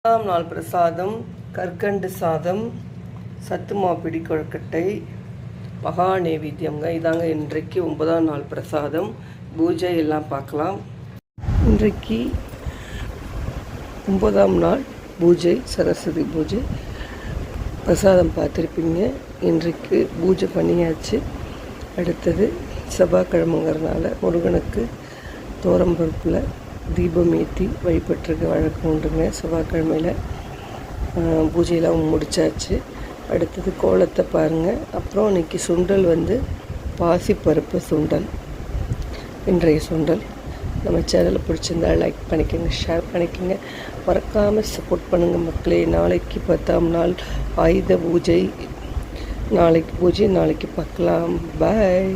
முதலாம் நாள் பிரசாதம் கற்கண்டு சாதம், சத்து மாப்பிடி கொழுக்கட்டை, மகா நைவேத்தியங்க. இதாங்க இன்றைக்கு 9ஆம் நாள் பிரசாதம். பூஜை எல்லாம் பார்க்கலாம். இன்றைக்கு 9ஆம் நாள் பூஜை, சரஸ்வதி பூஜை. பிரசாதம் பார்த்துருப்பீங்க. இன்றைக்கு பூஜை பண்ணியாச்சு. அடுத்தது செவ்வாய்க்கிழமைங்கிறதுனால முருகனுக்கு தோரம்பருப்பில் தீபம் ஏற்றி வழிபட்டிருக்க வழக்கம் உண்டுங்க. செவ்வாய்க்கிழமையில் பூஜையெல்லாம் முடித்தாச்சு. அடுத்தது கோலத்தை பாருங்கள். அப்புறம் இன்றைக்கி சுண்டல் பாசிப்பருப்பு சுண்டல். இன்றைய சுண்டல் நம்ம சேனலை பிடிச்சிருந்தா லைக் பண்ணிக்கோங்க, ஷேர் பண்ணிக்கோங்க, மறக்காமல் சப்போர்ட் பண்ணுங்கள் மக்களே. நாளைக்கு 10ஆம் நாள் ஆயுத பூஜை. நாளைக்கு பூஜை, நாளைக்கு பார்க்கலாம். பாய்.